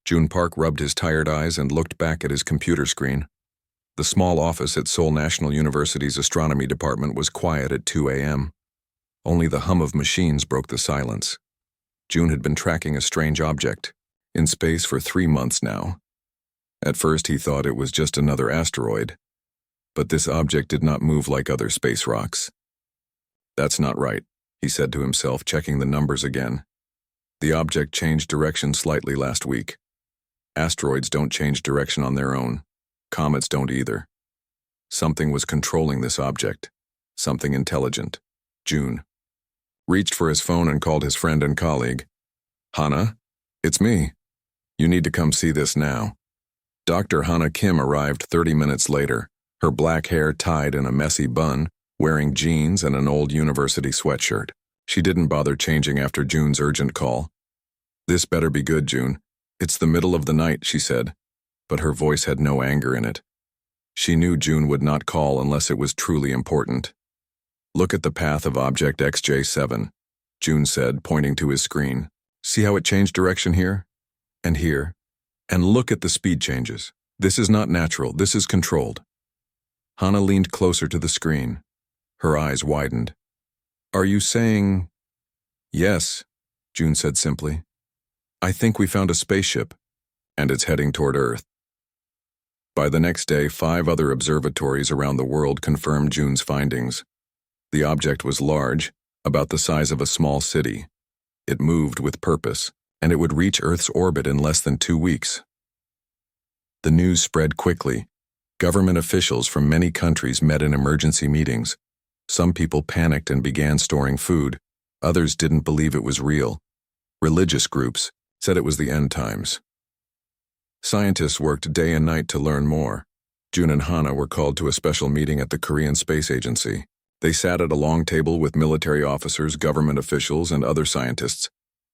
June Park rubbed his tired eyes and looked back at his computer screen. The small office at Seoul National University's astronomy department was quiet at 2 a.m. Only the hum of machines broke the silence. June had been tracking a strange object in space for 3 months now. At first he thought it was just another asteroid, but this object did not move like other space rocks. That's not right, he said to himself, checking the numbers again. The object changed direction slightly last week. Asteroids don't change direction on their own. Comets don't either. Something was controlling this object. Something intelligent. June reached for his phone and called his friend and colleague. Hana, it's me. You need to come see this now. Dr. Hana Kim arrived 30 minutes later, her black hair tied in a messy bun, wearing jeans and an old university sweatshirt. She didn't bother changing after June's urgent call. This better be good, June. It's the middle of the night, she said, but her voice had no anger in it. She knew June would not call unless it was truly important. Look at the path of object XJ7, June said, pointing to his screen. See how it changed direction here? And here? And look at the speed changes. This is not natural, this is controlled. Hana leaned closer to the screen. Her eyes widened. Are you saying? Yes, June said simply. I think we found a spaceship, and it's heading toward Earth. By the next day, 5 other observatories around the world confirmed June's findings. The object was large, about the size of a small city. It moved with purpose, and it would reach Earth's orbit in less than 2 weeks. The news spread quickly. Government officials from many countries met in emergency meetings. Some people panicked and began storing food. Others didn't believe it was real. Religious groups said it was the end times. Scientists worked day and night to learn more. June and Hana were called to a special meeting at the Korean Space Agency. They sat at a long table with military officers, government officials, and other scientists.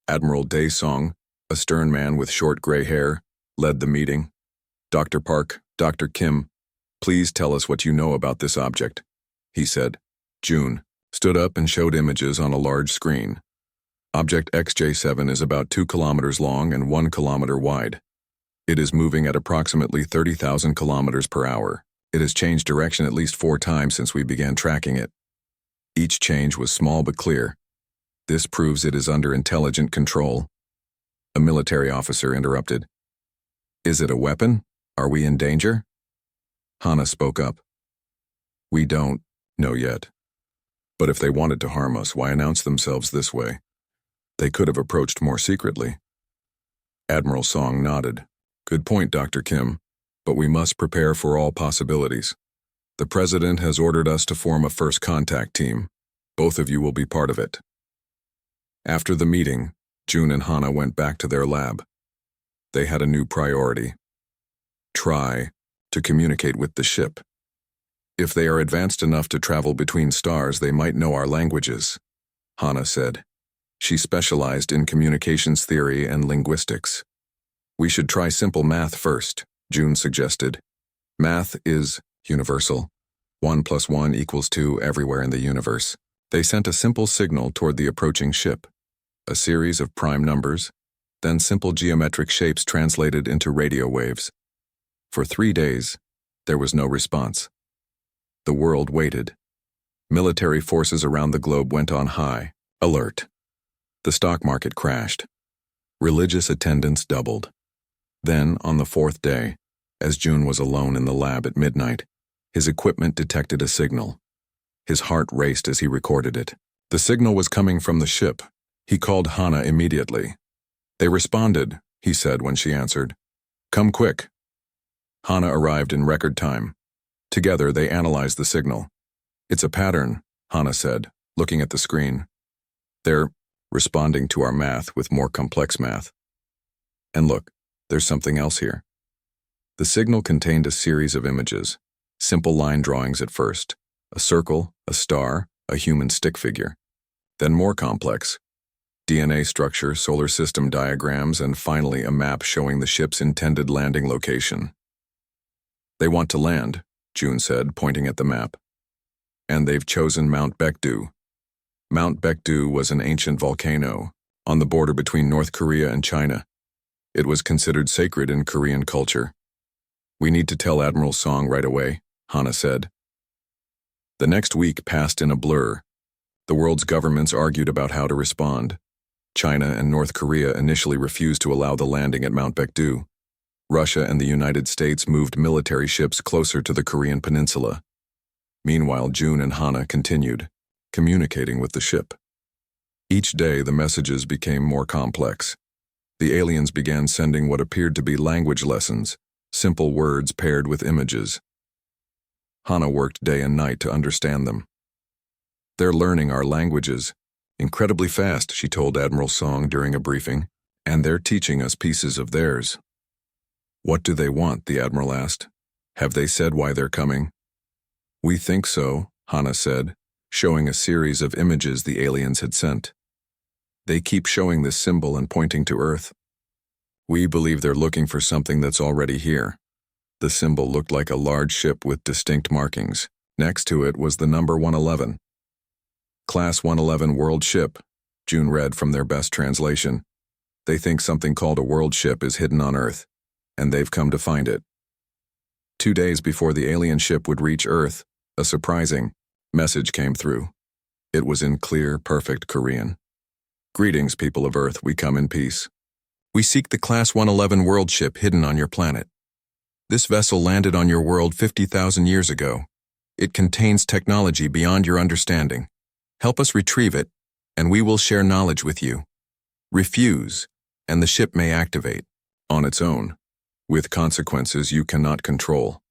Admiral Dae-sung, a stern man with short gray hair, led the meeting. Dr. Park, Dr. Kim, please tell us what you know about this object, he said. June stood up and showed images on a large screen. Object XJ7 is about 2 kilometers long and 1 kilometer wide. It is moving at approximately 30,000 kilometers per hour. It has changed direction at least 4 times since we began tracking it. Each change was small but clear. This proves it is under intelligent control. A military officer interrupted. Is it a weapon? Are we in danger? Hana spoke up. We don't know yet. But if they wanted to harm us, why announce themselves this way? They could have approached more secretly. Admiral Song nodded. Good point, Dr. Kim. But we must prepare for all possibilities. The President has ordered us to form a first contact team. Both of you will be part of it. After the meeting, June and Hana went back to their lab. They had a new priority. Try to communicate with the ship. If they are advanced enough to travel between stars, they might know our languages, Hana said. She specialized in communications theory and linguistics. We should try simple math first, June suggested. Math is universal. 1 + 1 = 2 everywhere in the universe. They sent a simple signal toward the approaching ship. A series of prime numbers, then simple geometric shapes translated into radio waves. For 3 days, there was no response. The world waited. Military forces around the globe went on high alert. The stock market crashed. Religious attendance doubled. Then, on the 4th day, as June was alone in the lab at midnight, his equipment detected a signal. His heart raced as he recorded it. The signal was coming from the ship. He called Hana immediately. They responded, he said when she answered. Come quick. Hana arrived in record time. Together, they analyzed the signal. It's a pattern, Hana said, looking at the screen. They're responding to our math with more complex math. And look, there's something else here. The signal contained a series of images, simple line drawings at first, a circle, a star, a human stick figure. Then more complex, DNA structure, solar system diagrams, and finally a map showing the ship's intended landing location. They want to land, June said, pointing at the map. And they've chosen Mount Baekdu. Mount Baekdu was an ancient volcano on the border between North Korea and China. It was considered sacred in Korean culture. "We need to tell Admiral Song right away," Hana said. The next week passed in a blur. The world's governments argued about how to respond. China and North Korea initially refused to allow the landing at Mount Baekdu. Russia and the United States moved military ships closer to the Korean peninsula. Meanwhile, June and Hana continued, communicating with the ship. Each day, the messages became more complex. The aliens began sending what appeared to be language lessons, simple words paired with images. Hana worked day and night to understand them. "They're learning our languages incredibly fast," she told Admiral Song during a briefing, "and they're teaching us pieces of theirs." "What do they want?" the Admiral asked. "Have they said why they're coming?" "We think so," Hana said, showing a series of images the aliens had sent. "They keep showing this symbol and pointing to Earth. We believe they're looking for something that's already here." The symbol looked like a large ship with distinct markings. Next to it was the number 111. "Class 111 world ship," June read from their best translation. "They think something called a world ship is hidden on Earth, and they've come to find it." 2 days before the alien ship would reach Earth, a surprising message came through. It was in clear, perfect Korean. "Greetings, people of Earth, we come in peace. We seek the Class 111 world ship hidden on your planet. This vessel landed on your world 50,000 years ago. It contains technology beyond your understanding. Help us retrieve it, and we will share knowledge with you. Refuse, and the ship may activate on its own, with consequences you cannot control."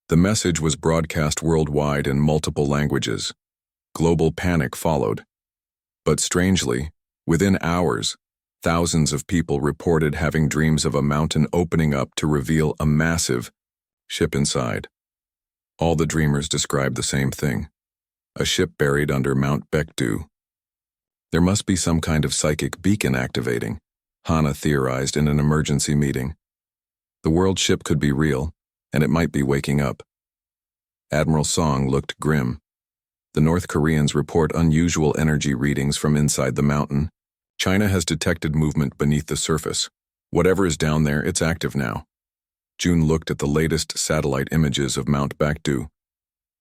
The message was broadcast worldwide in multiple languages. Global panic followed. But strangely, within hours, thousands of people reported having dreams of a mountain opening up to reveal a massive ship inside. All the dreamers described the same thing: a ship buried under Mount Baekdu. There must be some kind of psychic beacon activating, Hana theorized in an emergency meeting. The world ship could be real, and it might be waking up. Admiral Song looked grim. The North Koreans report unusual energy readings from inside the mountain. China has detected movement beneath the surface. Whatever is down there, it's active now. June looked at the latest satellite images of Mount Baekdu.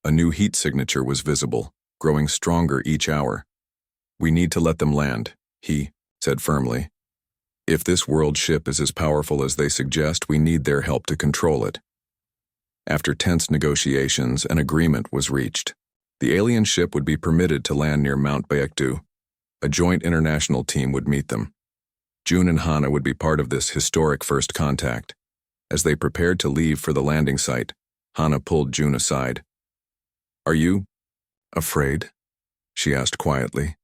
A new heat signature was visible, growing stronger each hour. "We need to let them land," he said firmly. "If this world ship is as powerful as they suggest, we need their help to control it." After tense negotiations, an agreement was reached. The alien ship would be permitted to land near Mount Baekdu. A joint international team would meet them. June and Hana would be part of this historic first contact. As they prepared to leave for the landing site, Hana pulled June aside. "Are you afraid?" she asked quietly.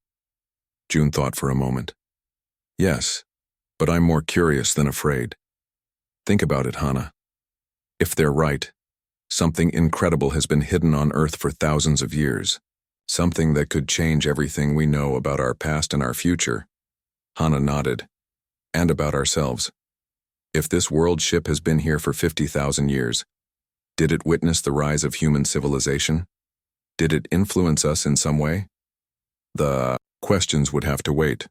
June thought for a moment. "Yes, but I'm more curious than afraid. Think about it, Hana. If they're right, something incredible has been hidden on Earth for thousands of years. Something that could change everything we know about our past and our future." Hana nodded. "And about ourselves. If this world ship has been here for 50,000 years, did it witness the rise of human civilization? Did it influence us in some way?" The questions would have to wait.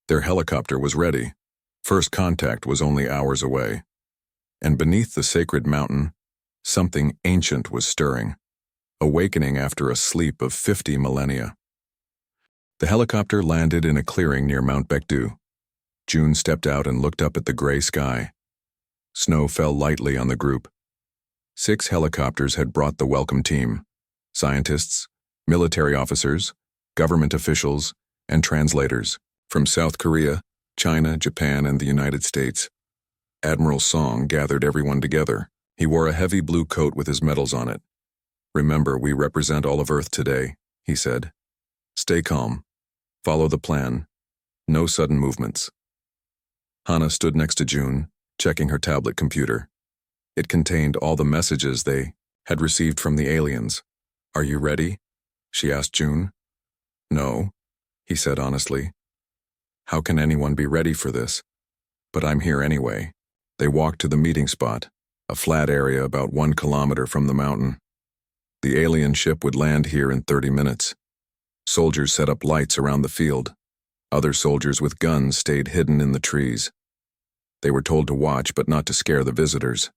Their helicopter was ready. First contact was only hours away. And beneath the sacred mountain, something ancient was stirring, awakening after a sleep of 50 millennia. The helicopter landed in a clearing near Mount Baekdu. June stepped out and looked up at the gray sky. Snow fell lightly on the group. 6 helicopters had brought the welcome team: scientists, military officers, government officials, and translators from South Korea, China, Japan, and the United States. Admiral Song gathered everyone together. He wore a heavy blue coat with his medals on it. "Remember, we represent all of Earth today," he said. "Stay calm. Follow the plan. No sudden movements." Hana stood next to June, checking her tablet computer. It contained all the messages they had received from the aliens. "Are you ready?" she asked June. "No," he said honestly. "How can anyone be ready for this? But I'm here anyway." They walked to the meeting spot, a flat area about 1 kilometer from the mountain. The alien ship would land here in 30 minutes. Soldiers set up lights around the field. Other soldiers with guns stayed hidden in the trees. They were told to watch but not to scare the visitors.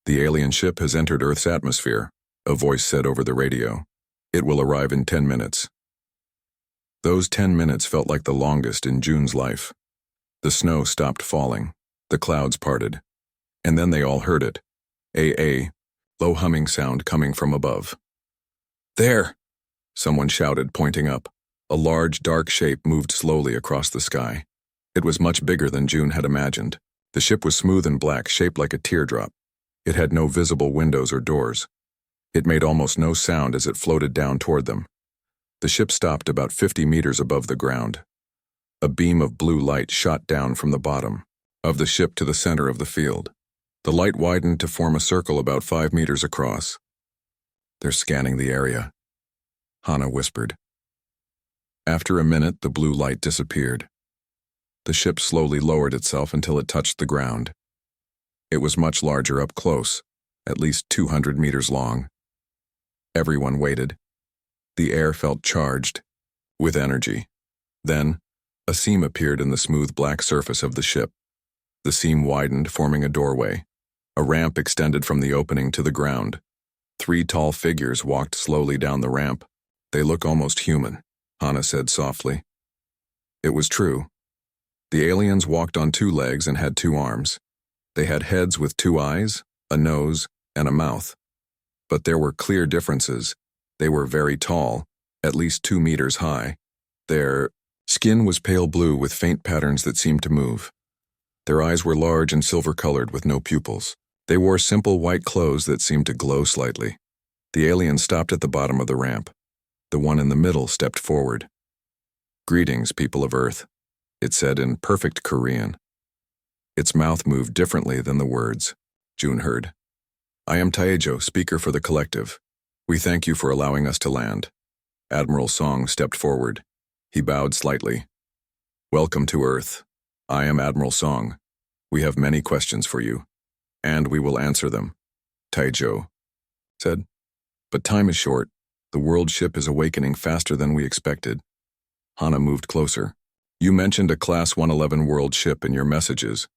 "The alien ship has entered Earth's atmosphere," a voice said over the radio. "It will arrive in 10 minutes. Those 10 minutes felt like the longest in June's life. The snow stopped falling. The clouds parted. And then they all heard it. A low humming sound coming from above. "There!" someone shouted, pointing up. A large, dark shape moved slowly across the sky. It was much bigger than June had imagined. The ship was smooth and black, shaped like a teardrop. It had no visible windows or doors. It made almost no sound as it floated down toward them. The ship stopped about 50 meters above the ground. A beam of blue light shot down from the bottom of the ship to the center of the field. The light widened to form a circle about 5 meters across. "They're scanning the area," Hannah whispered. After a minute, the blue light disappeared. The ship slowly lowered itself until it touched the ground. It was much larger up close, at least 200 meters long. Everyone waited. The air felt charged, with energy. Then, a seam appeared in the smooth black surface of the ship. The seam widened, forming a doorway. A ramp extended from the opening to the ground. 3 tall figures walked slowly down the ramp. "They look almost human," Hannah said softly. It was true. The aliens walked on 2 legs and had 2 arms. They had heads with 2 eyes, a nose, and a mouth. But there were clear differences. They were very tall, at least 2 meters high. Their skin was pale blue with faint patterns that seemed to move. Their eyes were large and silver-colored with no pupils. They wore simple white clothes that seemed to glow slightly. The alien stopped at the bottom of the ramp. The one in the middle stepped forward. "Greetings, people of Earth," it said in perfect Korean. Its mouth moved differently than the words, June heard. "I am Taejo, speaker for the collective. We thank you for allowing us to land." Admiral Song stepped forward. He bowed slightly. "Welcome to Earth. I am Admiral Song. We have many questions for you, and we will answer them," Taejo said. "But time is short. The world ship is awakening faster than we expected." Hannah moved closer. "You mentioned a Class 111 world ship in your messages.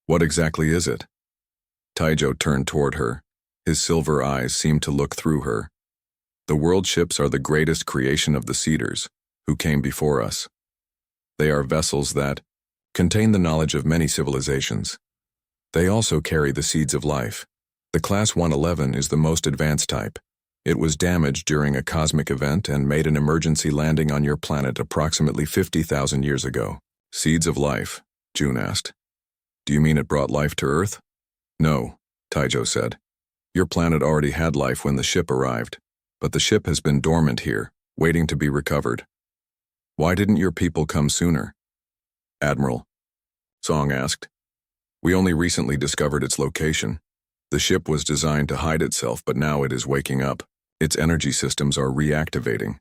What exactly is it?" Taejo turned toward her. His silver eyes seemed to look through her. "The world ships are the greatest creation of the Cedars, who came before us. They are vessels that contain the knowledge of many civilizations. They also carry the seeds of life. The Class 111 is the most advanced type. It was damaged during a cosmic event and made an emergency landing on your planet approximately 50,000 years ago." "Seeds of life?" June asked. "Do you mean it brought life to Earth?" "No," Taejo said. "Your planet already had life when the ship arrived, but the ship has been dormant here, waiting to be recovered. Why didn't your people come sooner?" "Admiral," Song asked. "We only recently discovered its location. The ship was designed to hide itself, but now it is waking up. Its energy systems are reactivating."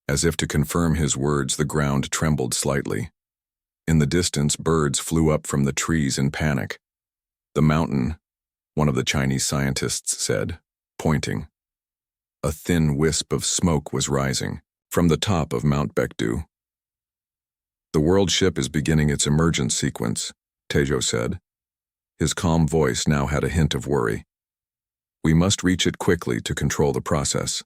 As if to confirm his words, the ground trembled slightly. In the distance, birds flew up from the trees in panic. "The mountain," one of the Chinese scientists said, pointing. A thin wisp of smoke was rising from the top of Mount Baekdu. "The world ship is beginning its emergence sequence," Taejo said. His calm voice now had a hint of worry. "We must reach it quickly to control the process.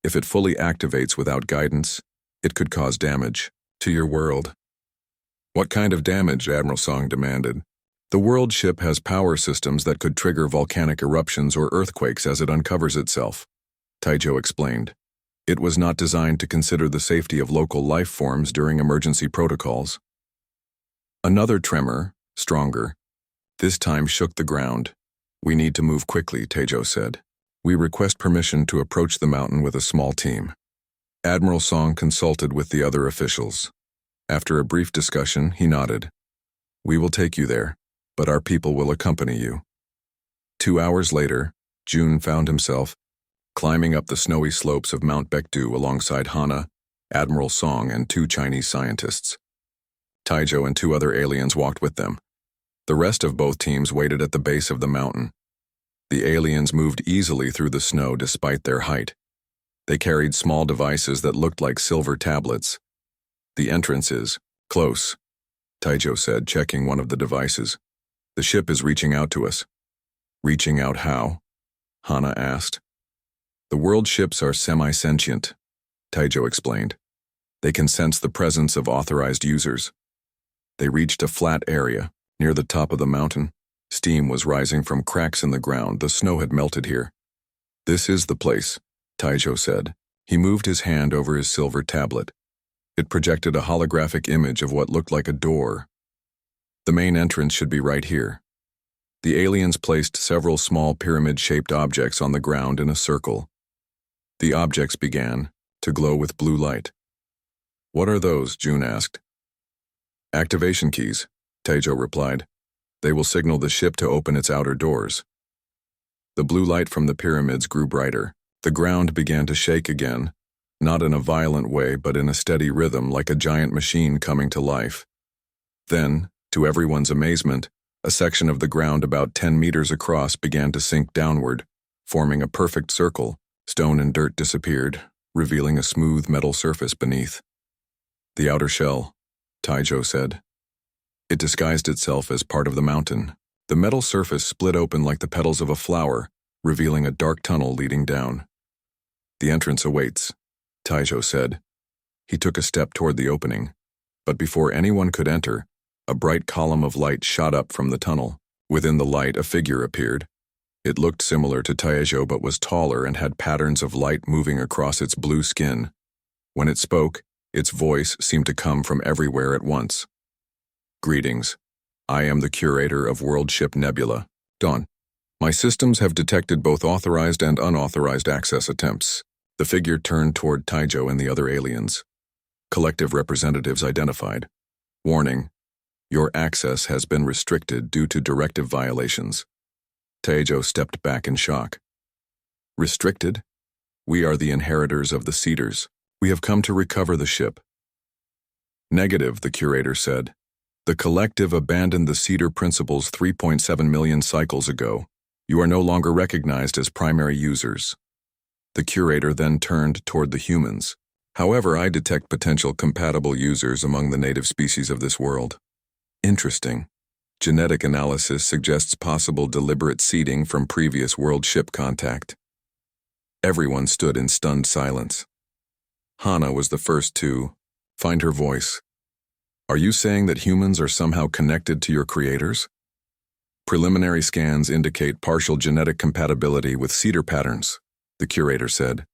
If it fully activates without guidance, it could cause damage to your world." "What kind of damage?" Admiral Song demanded. "The world ship has power systems that could trigger volcanic eruptions or earthquakes as it uncovers itself," Taejo explained. "It was not designed to consider the safety of local life forms during emergency protocols." Another tremor, stronger, this time shook the ground. "We need to move quickly," Taejo said. "We request permission to approach the mountain with a small team." Admiral Song consulted with the other officials. After a brief discussion, he nodded. "We will take you there, but our people will accompany you." 2 hours later, June found himself climbing up the snowy slopes of Mount Baekdu alongside Hannah, Admiral Song, and 2 Chinese scientists. Taejo and 2 other aliens walked with them. The rest of both teams waited at the base of the mountain. The aliens moved easily through the snow despite their height. They carried small devices that looked like silver tablets. "The entrance is close," Taijo said, checking one of the devices. The ship is reaching out to us. Reaching out how? Hana asked. The world ships are semi-sentient, Taijo explained. They can sense the presence of authorized users. They reached a flat area, near the top of the mountain. Steam was rising from cracks in the ground. The snow had melted here. This is the place, Taijo said. He moved his hand over his silver tablet. It projected a holographic image of what looked like a door. The main entrance should be right here. The aliens placed several small pyramid-shaped objects on the ground in a circle. The objects began to glow with blue light. What are those? June asked. Activation keys, Taijo replied. They will signal the ship to open its outer doors. The blue light from the pyramids grew brighter. The ground began to shake again, not in a violent way but in a steady rhythm like a giant machine coming to life. Then, to everyone's amazement, a section of the ground about 10 meters across began to sink downward, forming a perfect circle. Stone and dirt disappeared, revealing a smooth metal surface beneath. The outer shell, Taijo said. It disguised itself as part of the mountain. The metal surface split open like the petals of a flower, revealing a dark tunnel leading down. The entrance awaits, Taijo said. He took a step toward the opening, but before anyone could enter, a bright column of light shot up from the tunnel. Within the light, a figure appeared. It looked similar to Taijo but was taller and had patterns of light moving across its blue skin. When it spoke, its voice seemed to come from everywhere at once. Greetings. I am the curator of World Ship Nebula, Dawn. My systems have detected both authorized and unauthorized access attempts. The figure turned toward Taijo and the other aliens. Collective representatives identified. Warning. Your access has been restricted due to directive violations. Taijo stepped back in shock. Restricted? We are the inheritors of the Cedars. We have come to recover the ship. Negative, the curator said. The collective abandoned the Cedar principles 3.7 million cycles ago. You are no longer recognized as primary users. The curator then turned toward the humans. However, I detect potential compatible users among the native species of this world. Interesting. Genetic analysis suggests possible deliberate seeding from previous world ship contact. Everyone stood in stunned silence. Hana was the first to find her voice. Are you saying that humans are somehow connected to your creators? Preliminary scans indicate partial genetic compatibility with cedar patterns, the curator said.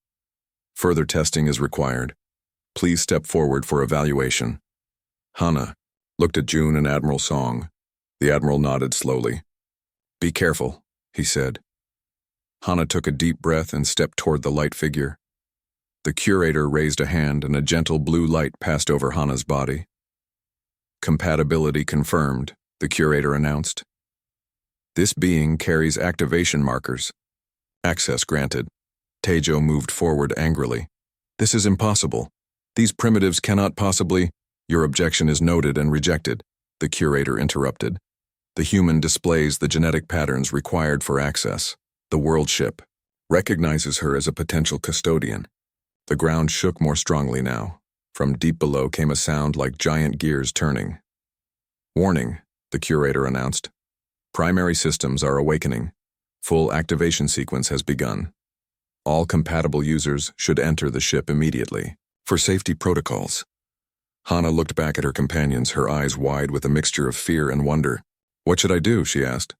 Further testing is required. Please step forward for evaluation. Hana looked at June and Admiral Song. The Admiral nodded slowly. Be careful, he said. Hana took a deep breath and stepped toward the light figure. The curator raised a hand and a gentle blue light passed over Hana's body. Compatibility confirmed, the curator announced. This being carries activation markers. Access granted. Taijo moved forward angrily. This is impossible. These primitives cannot possibly. Your objection is noted and rejected, the curator interrupted. The human displays the genetic patterns required for access. The world ship recognizes her as a potential custodian. The ground shook more strongly now. From deep below came a sound like giant gears turning. Warning, the curator announced. Primary systems are awakening. Full activation sequence has begun. All compatible users should enter the ship immediately. For safety protocols. Hana looked back at her companions, her eyes wide with a mixture of fear and wonder. What should I do? She asked.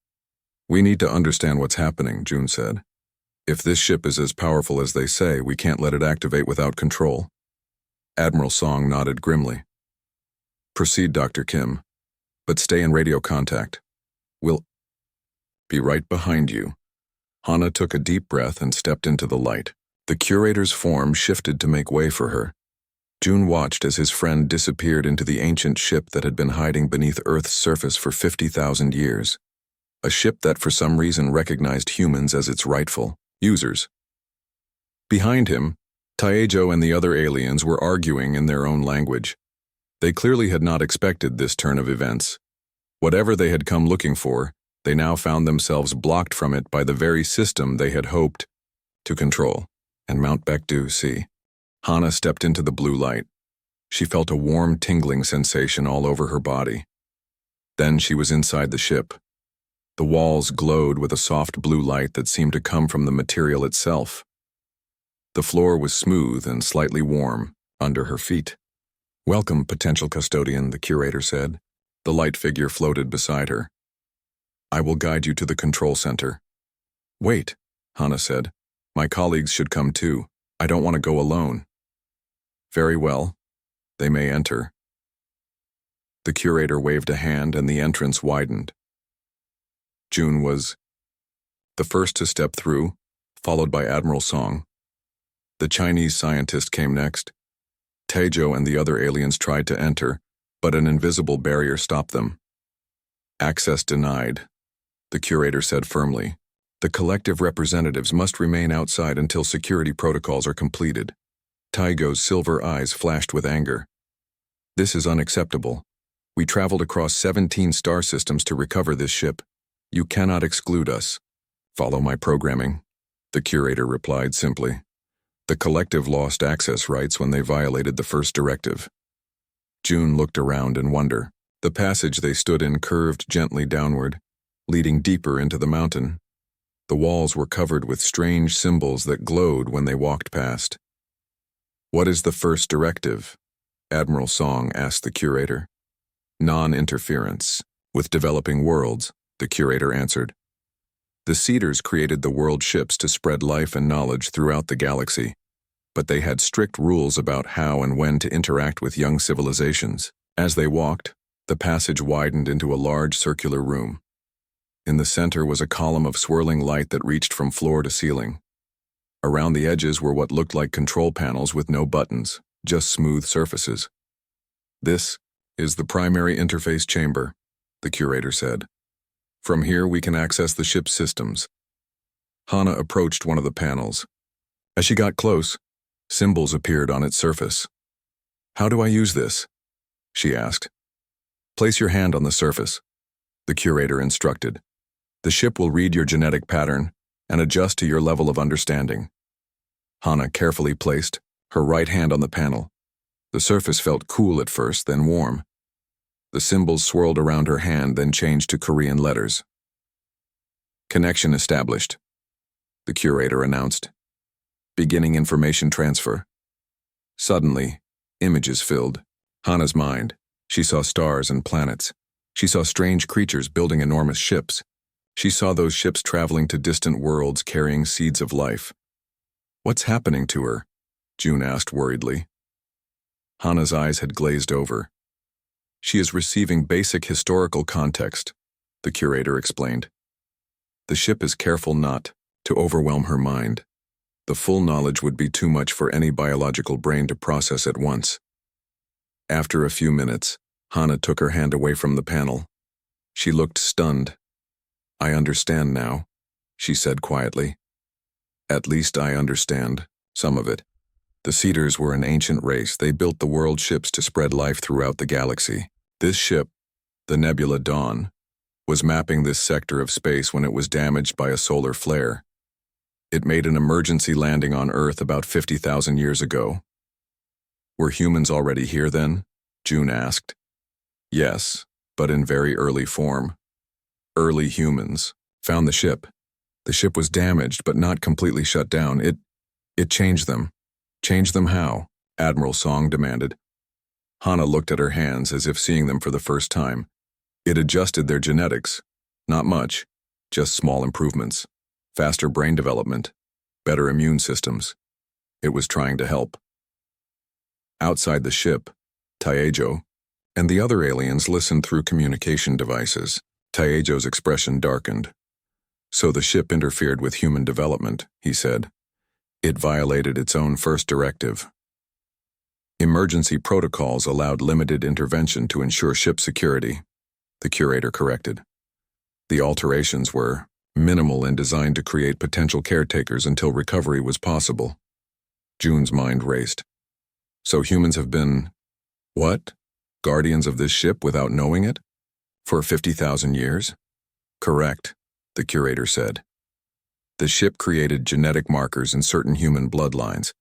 We need to understand what's happening, June said. If this ship is as powerful as they say, we can't let it activate without control. Admiral Song nodded grimly. Proceed, Dr. Kim, but stay in radio contact. We'll be right behind you. Hana took a deep breath and stepped into the light. The curator's form shifted to make way for her. June watched as his friend disappeared into the ancient ship that had been hiding beneath Earth's surface for 50,000 years. A ship that for some reason recognized humans as its rightful users. Behind him, Taijo and the other aliens were arguing in their own language. They clearly had not expected this turn of events. Whatever they had come looking for, they now found themselves blocked from it by the very system they had hoped to control. And Mount Baekdu see. Hana stepped into the blue light. She felt a warm, tingling sensation all over her body. Then she was inside the ship. The walls glowed with a soft blue light that seemed to come from the material itself. The floor was smooth and slightly warm under her feet. "Welcome, potential custodian," the curator said. The light figure floated beside her. "I will guide you to the control center." "Wait," Hannah said. "My colleagues should come too. I don't want to go alone." "Very well. They may enter." The curator waved a hand and the entrance widened. June was the first to step through, followed by Admiral Song. The Chinese scientist came next. Taizhou and the other aliens tried to enter, but an invisible barrier stopped them. "Access denied," the curator said firmly. "The collective representatives must remain outside until security protocols are completed." Taizhou's silver eyes flashed with anger. "This is unacceptable. We traveled across 17 star systems to recover this ship. You cannot exclude us." "Follow my programming," the curator replied simply. "The collective lost access rights when they violated the first directive." June looked around in wonder. The passage they stood in curved gently downward, leading deeper into the mountain. The walls were covered with strange symbols that glowed when they walked past. "What is the first directive?" Admiral Song asked the curator. "Non-interference with developing worlds," the curator answered. "The Seeders created the world ships to spread life and knowledge throughout the galaxy, but they had strict rules about how and when to interact with young civilizations." As they walked, the passage widened into a large circular room. In the center was a column of swirling light that reached from floor to ceiling. Around the edges were what looked like control panels with no buttons, just smooth surfaces. "This is the primary interface chamber," the curator said. "From here we can access the ship's systems." Hannah approached one of the panels. As she got close, symbols appeared on its surface. "How do I use this?" she asked. "Place your hand on the surface," the curator instructed. "The ship will read your genetic pattern and adjust to your level of understanding." Hannah carefully placed her right hand on the panel. The surface felt cool at first, then warm. The symbols swirled around her hand, then changed to Korean letters. "Connection established," the curator announced. "Beginning information transfer." Suddenly, images filled Hannah's mind. She saw stars and planets. She saw strange creatures building enormous ships. She saw those ships traveling to distant worlds carrying seeds of life. "What's happening to her?" June asked worriedly. Hannah's eyes had glazed over. "She is receiving basic historical context," the curator explained. "The ship is careful not to overwhelm her mind. The full knowledge would be too much for any biological brain to process at once." After a few minutes, Hannah took her hand away from the panel. She looked stunned. "I understand now," she said quietly. "At least I understand some of it. The Seeders were an ancient race. They built the world ships to spread life throughout the galaxy. This ship, the Nebula Dawn, was mapping this sector of space when it was damaged by a solar flare. It made an emergency landing on Earth about 50,000 years ago." "Were humans already here then?" June asked. "Yes, but in very early form. Early humans found the ship. The ship was damaged but not completely shut down. It changed them." "Changed them how?" Admiral Song demanded. Hannah looked at her hands as if seeing them for the first time. "It adjusted their genetics. Not much, just small improvements. Faster brain development, better immune systems. It was trying to help." Outside the ship, Taizhou and the other aliens listened through communication devices. Taizhou's expression darkened. "So the ship interfered with human development," he said. "It violated its own first directive." "Emergency protocols allowed limited intervention to ensure ship security," the curator corrected. "The alterations were minimal and designed to create potential caretakers until recovery was possible." June's mind raced. "So humans have been, what? Guardians of this ship without knowing it? For 50,000 years?" "Correct," the curator said. "The ship created genetic markers in certain human bloodlines.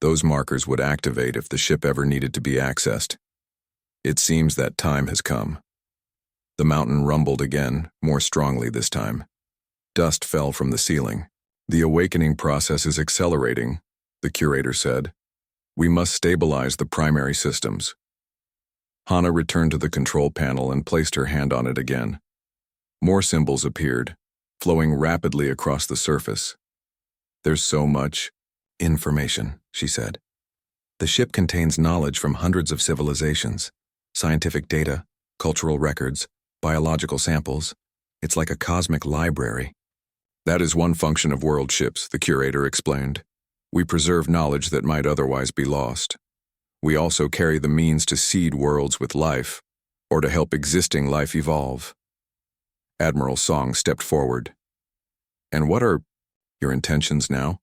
Those markers would activate if the ship ever needed to be accessed. It seems that time has come." The mountain rumbled again, more strongly this time. Dust fell from the ceiling. The awakening process is accelerating, the curator said. We must stabilize the primary systems. Hana returned to the control panel and placed her hand on it again. More symbols appeared, flowing rapidly across the surface. There's so much information, she said. The ship contains knowledge from hundreds of civilizations, scientific data, cultural records, biological samples. It's like a cosmic library. That is one function of world ships, the curator explained. We preserve knowledge that might otherwise be lost. We also carry the means to seed worlds with life, or to help existing life evolve. Admiral Song stepped forward. And what are your intentions now?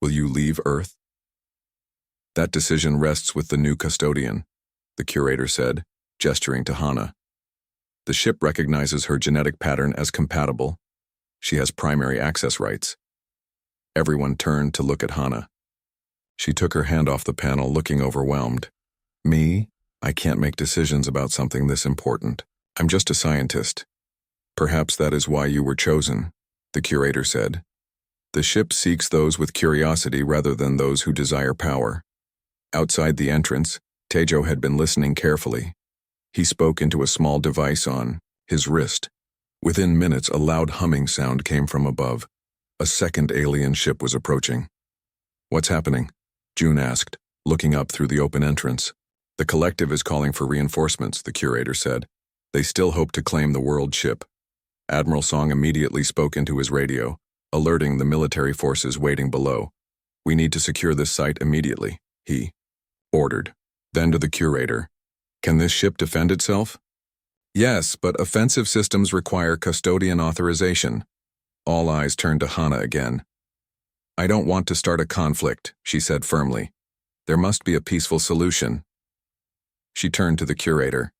Will you leave Earth? That decision rests with the new custodian, the curator said, gesturing to Hana. The ship recognizes her genetic pattern as compatible. She has primary access rights. Everyone turned to look at Hana. She took her hand off the panel, looking overwhelmed. Me? I can't make decisions about something this important. I'm just a scientist. Perhaps that is why you were chosen, the curator said. The ship seeks those with curiosity rather than those who desire power. Outside the entrance, Tejo had been listening carefully. He spoke into a small device on his wrist. Within minutes, a loud humming sound came from above. A second alien ship was approaching. What's happening? June asked, looking up through the open entrance. The collective is calling for reinforcements, the curator said. They still hope to claim the world ship. Admiral Song immediately spoke into his radio, alerting the military forces waiting below. We need to secure this site immediately, he ordered. Then to the curator. Can this ship defend itself? Yes, but offensive systems require custodian authorization. All eyes turned to Hana again. I don't want to start a conflict, she said firmly. There must be a peaceful solution. She turned to the curator.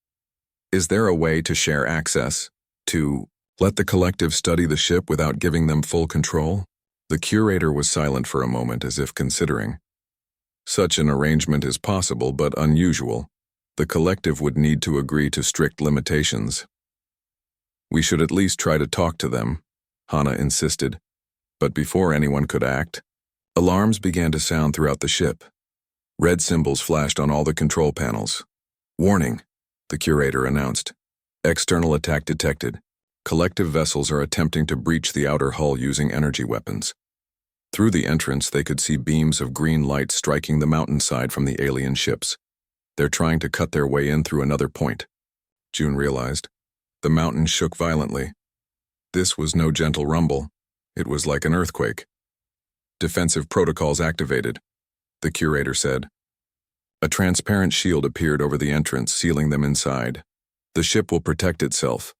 Is there a way to share access? To let the collective study the ship without giving them full control? The curator was silent for a moment, as if considering. Such an arrangement is possible but unusual. The collective would need to agree to strict limitations. We should at least try to talk to them, Hana insisted. But before anyone could act, alarms began to sound throughout the ship. Red symbols flashed on all the control panels. Warning, the curator announced. External attack detected. Collective vessels are attempting to breach the outer hull using energy weapons. Through the entrance, they could see beams of green light striking the mountainside from the alien ships. They're trying to cut their way in through another point. June realized. The mountain shook violently. This was no gentle rumble. It was like an earthquake. Defensive protocols activated, the curator said. A transparent shield appeared over the entrance, sealing them inside. The ship will protect itself.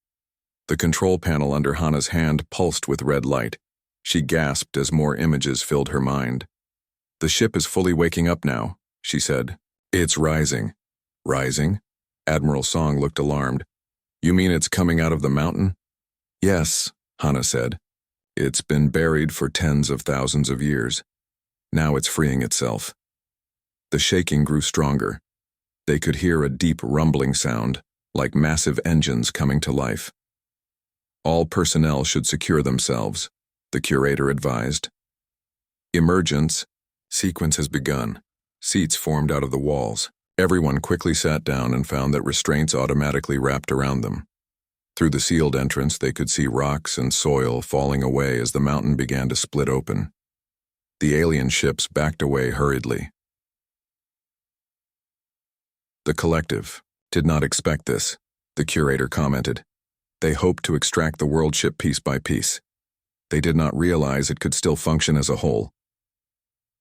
The control panel under Hana's hand pulsed with red light. She gasped as more images filled her mind. The ship is fully waking up now, she said. It's rising. Rising? Admiral Song looked alarmed. You mean it's coming out of the mountain? Yes, Hana said. It's been buried for tens of thousands of years. Now it's freeing itself. The shaking grew stronger. They could hear a deep rumbling sound, like massive engines coming to life. All personnel should secure themselves, the curator advised. Emergence. Sequence has begun. Seats formed out of the walls. Everyone quickly sat down and found that restraints automatically wrapped around them. Through the sealed entrance, they could see rocks and soil falling away as the mountain began to split open. The alien ships backed away hurriedly. The collective did not expect this, the curator commented. They hoped to extract the world ship piece by piece. They did not realize it could still function as a whole.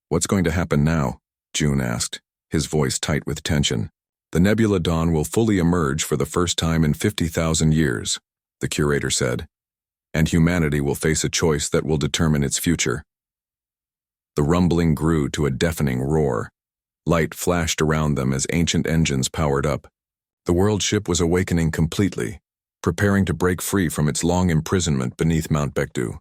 What's going to happen now? June asked, his voice tight with tension. The Nebula Dawn will fully emerge for the first time in 50,000 years, the curator said, and humanity will face a choice that will determine its future. The rumbling grew to a deafening roar. Light flashed around them as ancient engines powered up. The world ship was awakening completely, preparing to break free from its long imprisonment beneath Mount Bekdu.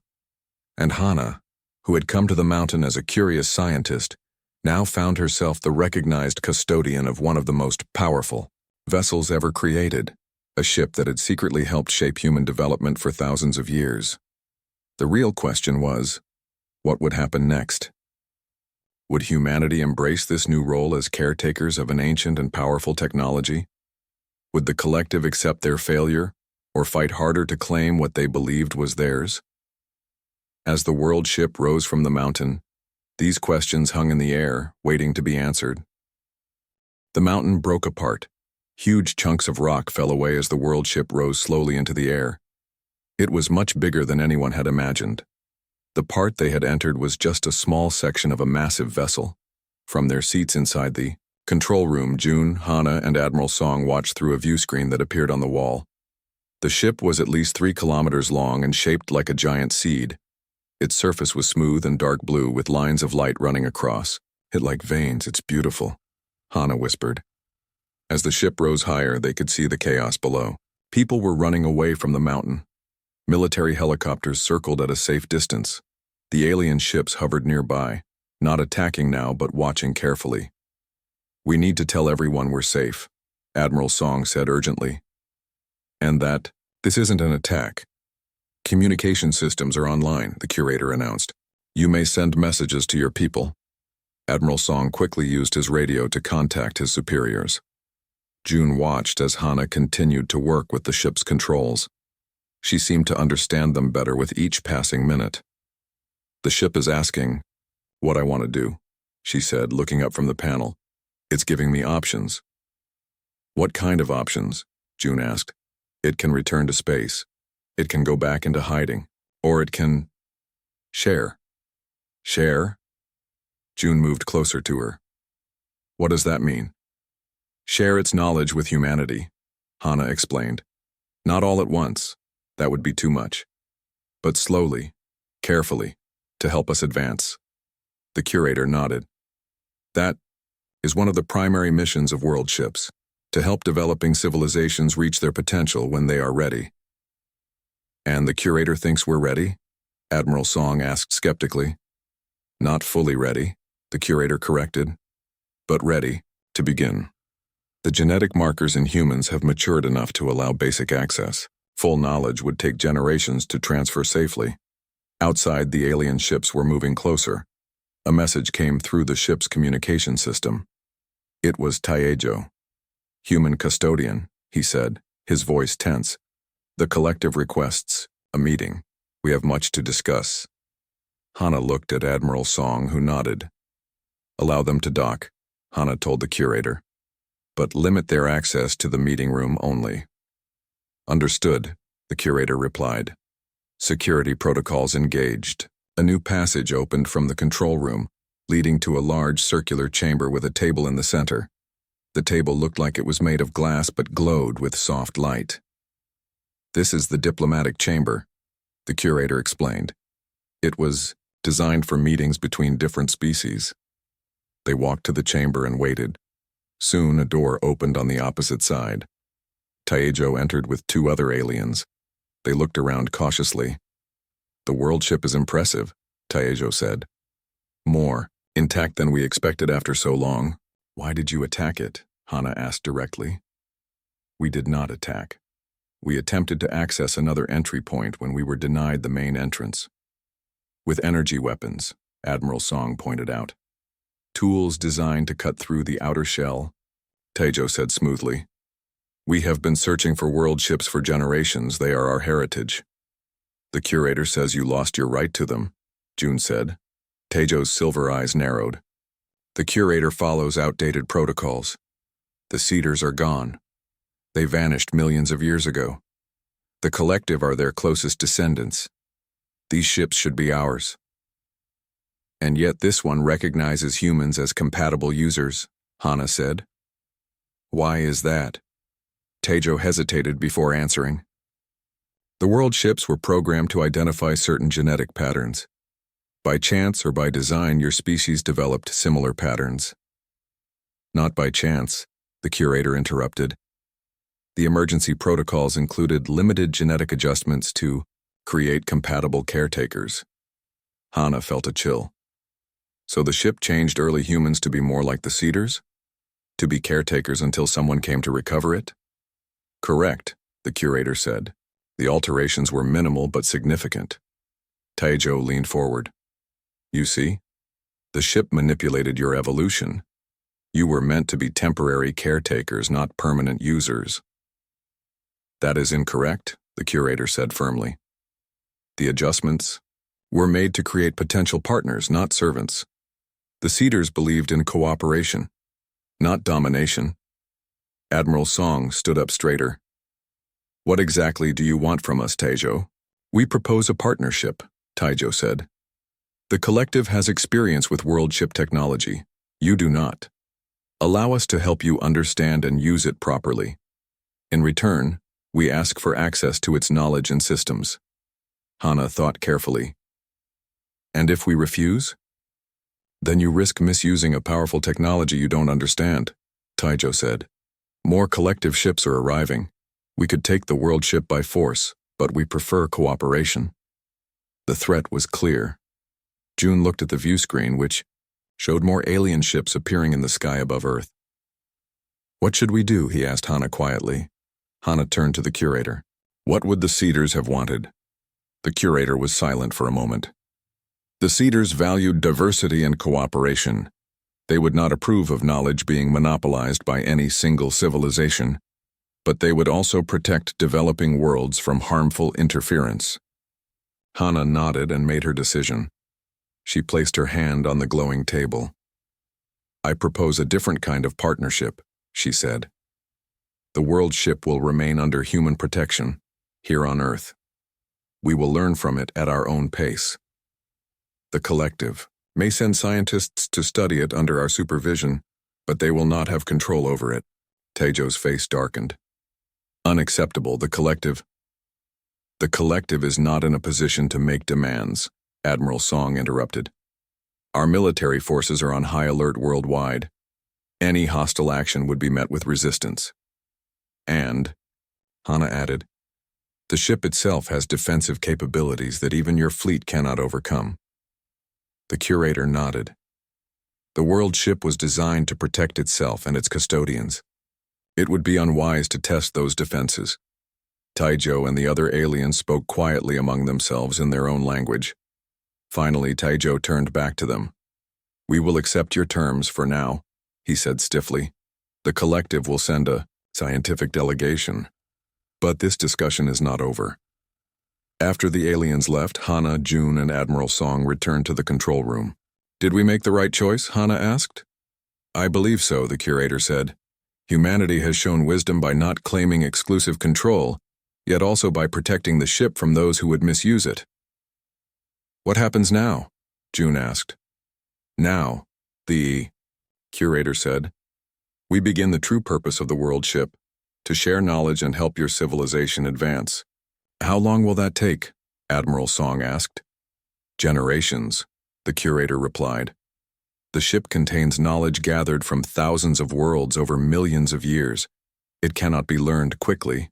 And Hana, who had come to the mountain as a curious scientist, now found herself the recognized custodian of one of the most powerful vessels ever created. a ship that had secretly helped shape human development for thousands of years. The real question was, what would happen next? Would humanity embrace this new role as caretakers of an ancient and powerful technology? Would the collective accept their failure, or fight harder to claim what they believed was theirs? As the world ship rose from the mountain, these questions hung in the air, waiting to be answered. The mountain broke apart. Huge chunks of rock fell away as the world ship rose slowly into the air. It was much bigger than anyone had imagined. The part they had entered was just a small section of a massive vessel. From their seats inside the control room, June, Hana, and Admiral Song watched through a view screen that appeared on the wall. The ship was at least 3 kilometers long and shaped like a giant seed. Its surface was smooth and dark blue with lines of light running across. "It like veins, it's beautiful," Hana whispered. As the ship rose higher, they could see the chaos below. People were running away from the mountain. Military helicopters circled at a safe distance. The alien ships hovered nearby, not attacking now but watching carefully. "We need to tell everyone we're safe," Admiral Song said urgently. "And that this isn't an attack. Communication systems are online," the curator announced. "You may send messages to your people." Admiral Song quickly used his radio to contact his superiors. June watched as Hana continued to work with the ship's controls. She seemed to understand them better with each passing minute. "The ship is asking what I want to do," she said, looking up from the panel. "It's giving me options." "What kind of options?" June asked. "It can return to space. It can go back into hiding. Or it can share." "Share?" June moved closer to her. "What does that mean?" "Share its knowledge with humanity," Hana explained. "Not all at once. That would be too much. But slowly, carefully, to help us advance." The curator nodded. "That is one of the primary missions of world ships, to help developing civilizations reach their potential when they are ready." "And the curator thinks we're ready?" Admiral Song asked skeptically. "Not fully ready," the curator corrected, "but ready to begin. The genetic markers in humans have matured enough to allow basic access. Full knowledge would take generations to transfer safely." Outside, the alien ships were moving closer. A message came through the ship's communication system. It was Taejo. "Human custodian," he said, his voice tense. "The collective requests a meeting. We have much to discuss." Hana looked at Admiral Song, who nodded. "Allow them to dock," Hana told the curator. "But limit their access to the meeting room only." "Understood," the curator replied. Security protocols engaged. A new passage opened from the control room, leading to a large circular chamber with a table in the center. The table looked like it was made of glass but glowed with soft light. "This is the diplomatic chamber," the curator explained. "It was designed for meetings between different species." They walked to the chamber and waited. Soon a door opened on the opposite side. Taejo entered with 2 other aliens. They looked around cautiously. "The world ship is impressive," Taejo said. "More intact than we expected after so long." "Why did you attack it?" Hana asked directly. "We did not attack. We attempted to access another entry point when we were denied the main entrance. With energy weapons," Admiral Song pointed out. "Tools designed to cut through the outer shell," Taejo said smoothly. "We have been searching for world ships for generations. They are our heritage." "The curator says you lost your right to them," June said. Taejo's silver eyes narrowed. "The curator follows outdated protocols. The Cedars are gone. They vanished millions of years ago. The collective are their closest descendants. These ships should be ours. And yet this one recognizes humans as compatible users," Hana said. "Why is that?" Taejo hesitated before answering. "The world ships were programmed to identify certain genetic patterns. By chance or by design, your species developed similar patterns." "Not by chance," the curator interrupted. "The emergency protocols included limited genetic adjustments to create compatible caretakers." Hana felt a chill. "So the ship changed early humans to be more like the Cedars? To be caretakers until someone came to recover it?" "Correct," the curator said. The alterations were minimal but significant. Taejo leaned forward. You see? The ship manipulated your evolution. You were meant to be temporary caretakers, not permanent users. That is incorrect, the curator said firmly. The adjustments were made to create potential partners, not servants. The Cedars believed in cooperation, not domination. Admiral Song stood up straighter. What exactly do you want from us, Taejo? We propose a partnership, Taejo said. The collective has experience with world ship technology. You do not. Allow us to help you understand and use it properly. In return, we ask for access to its knowledge and systems. Hana thought carefully. And if we refuse? Then you risk misusing a powerful technology you don't understand, Taejo said. More collective ships are arriving. We could take the world ship by force, but we prefer cooperation. The threat was clear. June looked at the view screen, which showed more alien ships appearing in the sky above Earth. What should we do? He asked Hana quietly. Hana turned to the curator. What would the Cedars have wanted? The curator was silent for a moment. The Cedars valued diversity and cooperation. They would not approve of knowledge being monopolized by any single civilization, but they would also protect developing worlds from harmful interference. Hana nodded and made her decision. She placed her hand on the glowing table. I propose a different kind of partnership, she said. The world ship will remain under human protection, here on Earth. We will learn from it at our own pace. The collective may send scientists to study it under our supervision, but they will not have control over it. Taejo's face darkened. Unacceptable, the collective. The collective is not in a position to make demands, Admiral Song interrupted. Our military forces are on high alert worldwide. Any hostile action would be met with resistance. And, Hana added, the ship itself has defensive capabilities that even your fleet cannot overcome. The curator nodded. The world ship was designed to protect itself and its custodians. It would be unwise to test those defenses. Taejo and the other aliens spoke quietly among themselves in their own language. Finally, Taejo turned back to them. We will accept your terms for now, he said stiffly. The collective will send a scientific delegation. But this discussion is not over. After the aliens left, Hana, June, and Admiral Song returned to the control room. Did we make the right choice? Hana asked. I believe so, the curator said. Humanity has shown wisdom by not claiming exclusive control, yet also by protecting the ship from those who would misuse it. What happens now? June asked. Now, the curator said, we begin the true purpose of the world ship, to share knowledge and help your civilization advance. How long will that take? Admiral Song asked. Generations, the curator replied. The ship contains knowledge gathered from thousands of worlds over millions of years. It cannot be learned quickly.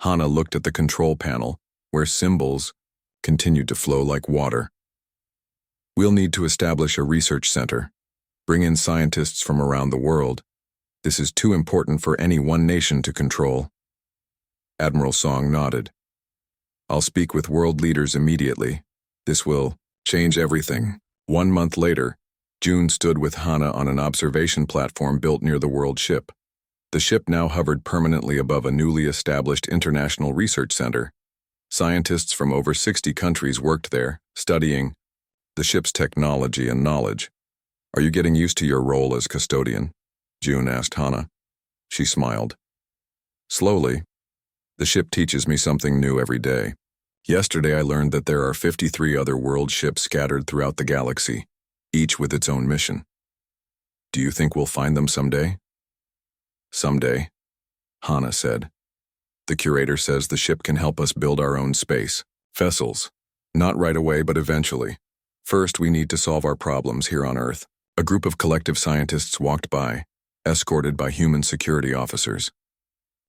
Hana looked at the control panel, where symbols continued to flow like water. We'll need to establish a research center. Bring in scientists from around the world. This is too important for any one nation to control. Admiral Song nodded. I'll speak with world leaders immediately. This will change everything. 1 month later, June stood with Hana on an observation platform built near the world ship. The ship now hovered permanently above a newly established international research center. Scientists from over 60 countries worked there, studying the ship's technology and knowledge. Are you getting used to your role as custodian? June asked Hana. She smiled. Slowly. The ship teaches me something new every day. Yesterday I learned that there are 53 other world ships scattered throughout the galaxy, each with its own mission. Do you think we'll find them someday? Someday, Hana said. The curator says the ship can help us build our own space. Vessels. Not right away, but eventually. First, we need to solve our problems here on Earth. A group of collective scientists walked by, escorted by human security officers.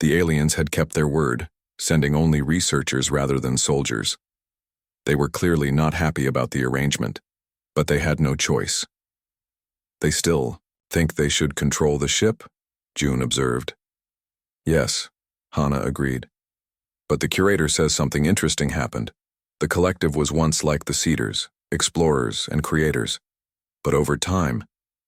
The aliens had kept their word, sending only researchers rather than soldiers. They were clearly not happy about the arrangement, but they had no choice. They still think they should control the ship? June observed. Yes, Hana agreed. But the curator says something interesting happened. The collective was once like the Cedars, explorers and creators. But over time,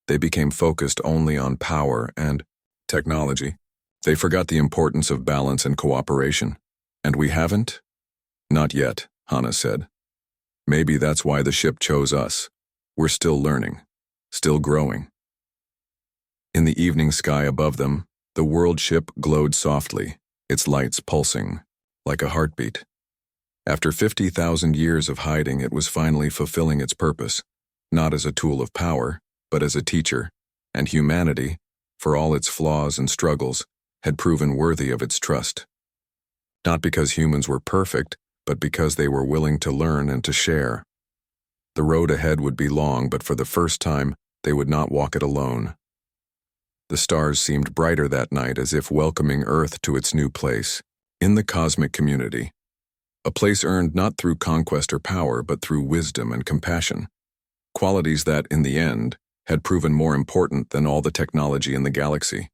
they became focused only on power and technology. They forgot the importance of balance and cooperation. And we haven't? Not yet, Hannah said. Maybe that's why the ship chose us. We're still learning, still growing. In the evening sky above them, the world ship glowed softly, its lights pulsing, like a heartbeat. After 50,000 years of hiding, it was finally fulfilling its purpose, not as a tool of power, but as a teacher, and humanity, for all its flaws and struggles, had proven worthy of its trust. Not because humans were perfect, but because they were willing to learn and to share. The road ahead would be long, but for the first time, they would not walk it alone. The stars seemed brighter that night, as if welcoming Earth to its new place, in the cosmic community. A place earned not through conquest or power, but through wisdom and compassion. Qualities that, in the end, had proven more important than all the technology in the galaxy.